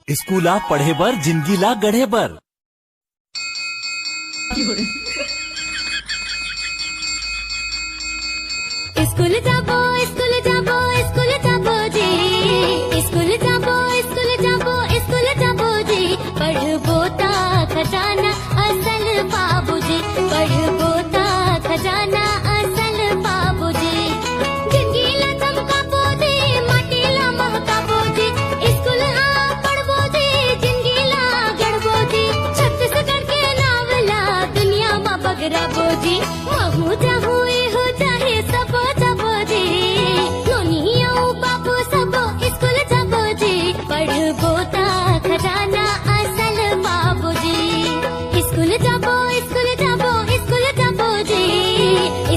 स्कूला पढ़े बर जिंदगी ला गढ़े बर। स्कूल जाबो स्कूल जाबो स्कूल जाबो जी, स्कूल जाबो स्कूल जाबो स्कूल जाबो जी, पढ़बो ता खजाना असल पाबो जी, पढ़बो ता खजाना असल पाबो जी, जिंदगी ला चमकाबो जी, माटी ला महकाबो जी, स्कूल आ पढ़बो जी, जिंदगी ला गढ़बो जी, छत्तीसगढ़ के नावला दुनिया मा बगराबो जी, महू जाहू हो चाहे सब जाबो जी, नोनिया बाबू सब स्कूल जाबो जी, पढ़बो ता खजाना असल पाबो जी, स्कूल जाबो स्कूल जाबो स्कूल जाबो जी,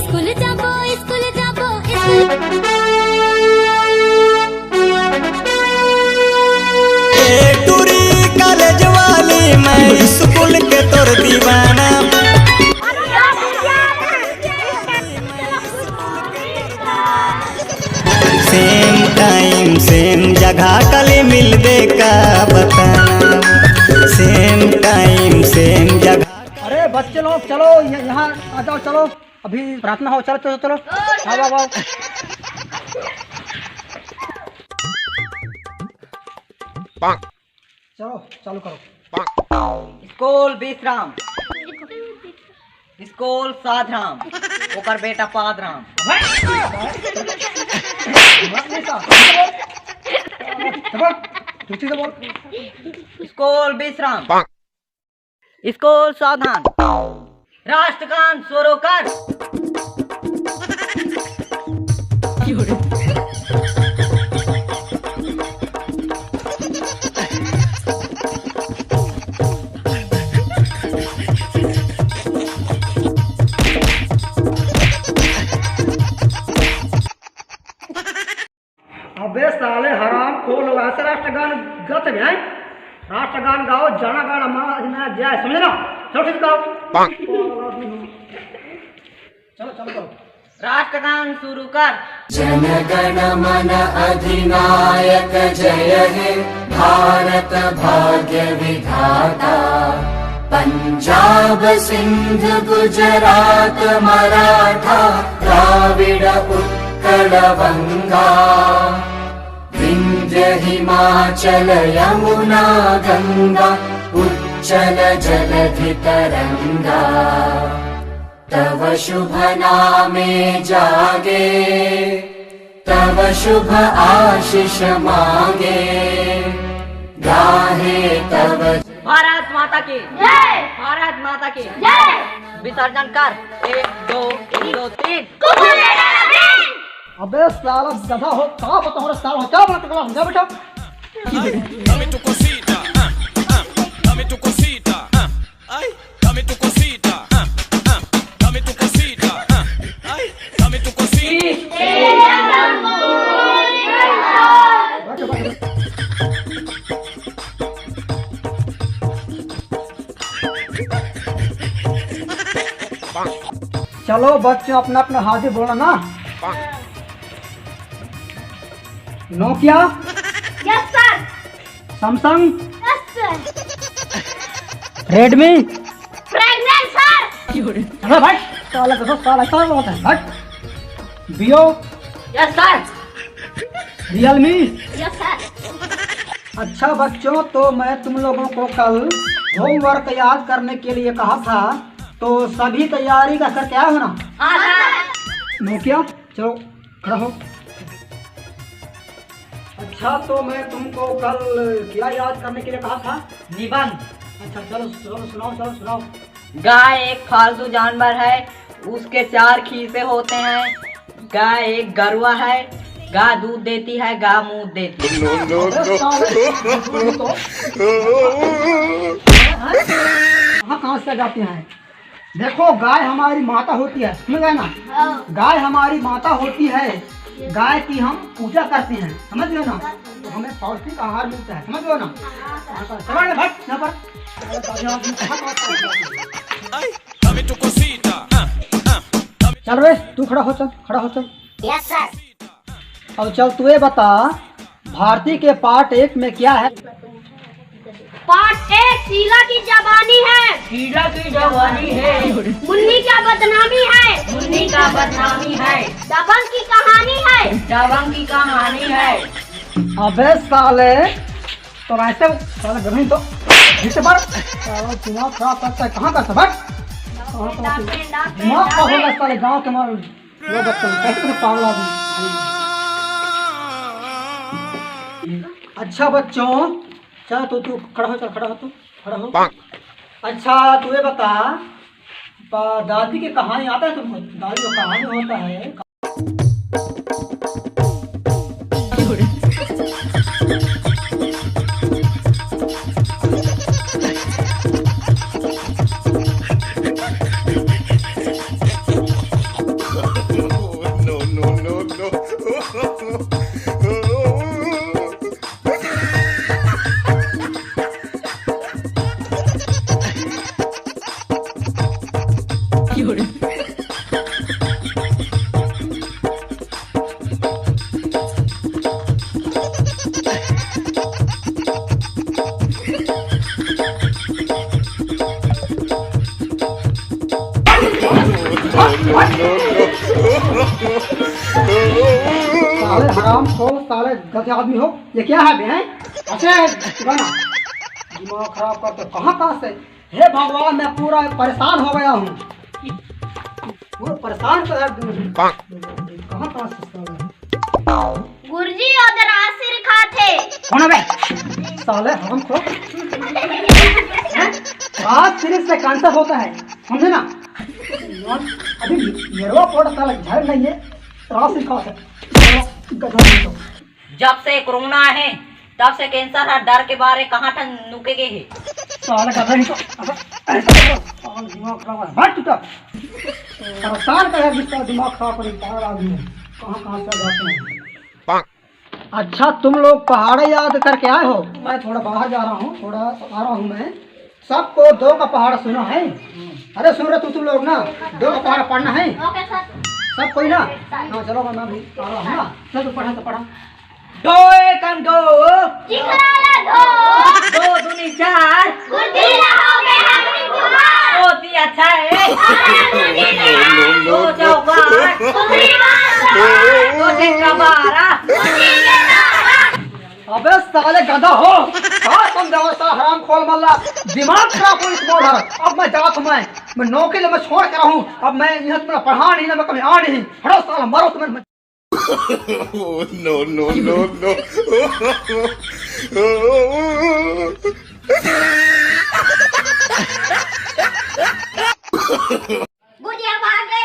स्कूल जाबो स्कूल जाबो टूरी कॉलेज वाली मैं स्कूल के तोर दीवाना। सेम टाइम सेम जगह कल मिल दे का बताना, सेम टाइम सेम जगह। अरे बच्चे लोग चलो यहाँ आ जाओ, चलो अभी प्रार्थना हो, चलो चलो चलो आओ आओ आओ। चलो चालू करो। स्कूल विश्राम, स्कूल साधराम, ओकर बेटा पादराम। स्कूल विश्राम, स्कूल सावधान, राष्ट्रगान शुरू कर। अबे साले हराम खोल ऐसे राष्ट्रगान गाते हैं, राष्ट्रगान गाओ, जाना गाना माना जाए, समझे ना? चलो ठीक गाओ। चलो चलो करो। राष्ट्रगान शुरू कर। जनगण मन अधिनायक जय हे भारत भाग्य विधाता, पंजाब सिंध गुजरात मराठा द्राविड उत्कल बंगा, विंध्य हिमाचल यमुना गंगा उच्चल जलधि तरंगा, तव शुभ नामे जागे, तव शुभ आशीष मांगे, गाहे तव। भारत माता की जय, भारत माता की जय। विसर्जन कर। 1 2 1 2 3। अबे साला गधा हो, कहाँ बताओ रे साला, क्या बात कर रहा है बेटा? Dame tu cosita, dame tu cosita, ay, dame tu cosita, dame tu cosita, ay, dame tu cosita. चलो बच्चों अपना अपना हाजिर बोला ना। Nokia, yes sir, Samsung, yes sir, Redmi, pregnant sir, चलो भाई साला गधा साला क्या होता है भाई। बियो, yes sir, Realme. Yes sir. अच्छा बच्चों, तो मैं तुम लोगों को कल होमवर्क याद करने के लिए कहा था, तो सभी तैयारी का करके आए हो ना? हाँ सर। नोकिया चलो खड़ा हो। अच्छा तो मैं तुमको कल क्या याद करने के लिए कहा था? निबंध। अच्छा चलो चलो सुनाओ, चलो सुनाओ। गाय एक फालतू जानवर है, उसके 4 खीसे होते हैं। गाय एक गरुआ है, गाय दूध देती है, गाय मुंह देती है। कहाँ से जाती हैं? देखो गाय हमारी माता होती है, समझ गए ना? गाय हमारी माता होती है, गाय की हम पूजा करते हैं, समझ लो ना? तो हमें पौष्टिक आहार मिलता है, समझ लो ना? समझ लो भाई यहाँ पर। Ay, dame tu cosita, चल रे तू खड़ा हो, चल खड़ा हो, चल। Yes sir. अब चल तू ये बता, भारती के पार्ट 1 में क्या है? पार्ट 1 शीला की जवानी है। शीला की जवानी है। मुन्नी का बदनामी है। मुन्नी का बदनामी है। दबंग की कहानी है। दबंग की कहानी है। अबे साले तो ऐसे साले गधे तो इसे बार दिमाग खराब करता है। कहाँ करता बट दिमाग का होगा साले गाँव के मार लोग बच्चे कैसे पागल आदमी। अच्छा बच्चों चल तू खड़ा हो, चल खड़ा हो, तू खड़ा हो। अच्छा तू ये बता दादी की कहानी आता है तुमको? दादी का कहानी होता है। No, no, no, no. साले हराम खो, साले गधे आदमी हो। ये क्या है बे? अच्छा गाना दिमाग खराब करते कहाँ से। हे भगवान मैं पूरा परेशान हो गया हूँ, पूरा परेशान कर कहाँ से साले। गुरुजी उधर आसिर खाते। कौन है बे? साले हराम खो। आज सिर्फ से कैंसर होता है समझे ना। अभी मेरा पोटा साला झड़ नहीं है, रास खा है। जब से कोरोना है तब से कैंसर है, डर के बारे कहाँ ठन नुके गए है। साला का नहीं तो साला दिमाग खराब है। हट चुका परेशान कर जिसका दिमाग खराब कर पागल आदमी है। कहाँ से जाते हैं। अच्छा तुम लोग पहाड़ याद करके आए हो? मैं थोड़ा बाहर जा रहा हूँ, थोड़ा आ रहा हूँ मैं। सबको 2 का पहाड़ सुना है? अरे सुन रहे तुम लोग ना, 2 का पहाड़ पढ़ना है सब कोई ना। हाँ चलो मैं भी आ रहा हूँ ना। चल तू पढ़ा तो पढ़ा। 2 एकम 2 2 दूनी 4 होती अच्छा है। 2 चौका 2 छक्का 12। अबे साले गधा हो, कहाँ समझाओ सा हराम खोल मल्ला, दिमाग खराब हो इस मोड़। अब मैं जात मैं नौकरी ले मैं छोड़ कर रहा हूँ। अब मैं यहाँ तुम्हें पढ़ा नहीं ना, मैं कभी आ नहीं। हटो साला मरो तुम्हें। No, no, no, no. Gujiya भाग गए।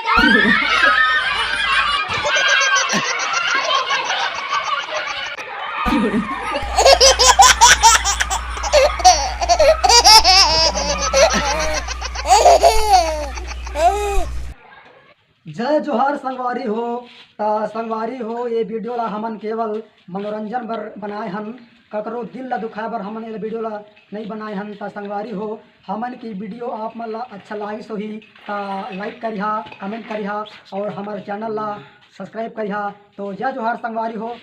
जय जोहार संगवारी हो। संगवारी हो ये वीडियो ला हमन केवल मनोरंजन बर बनाए हन, ककरो दिल ला दुखाए बर हमन ये वीडियो ला नहीं बनाए हन। संगवारी हो हमन की वीडियो आप मन ला अच्छा लागिस होही ता लाइक करिहा, कमेंट करिहा और हमारे चैनल ला सब्सक्राइब करिहा। तो जय जोहार संगवारी हो।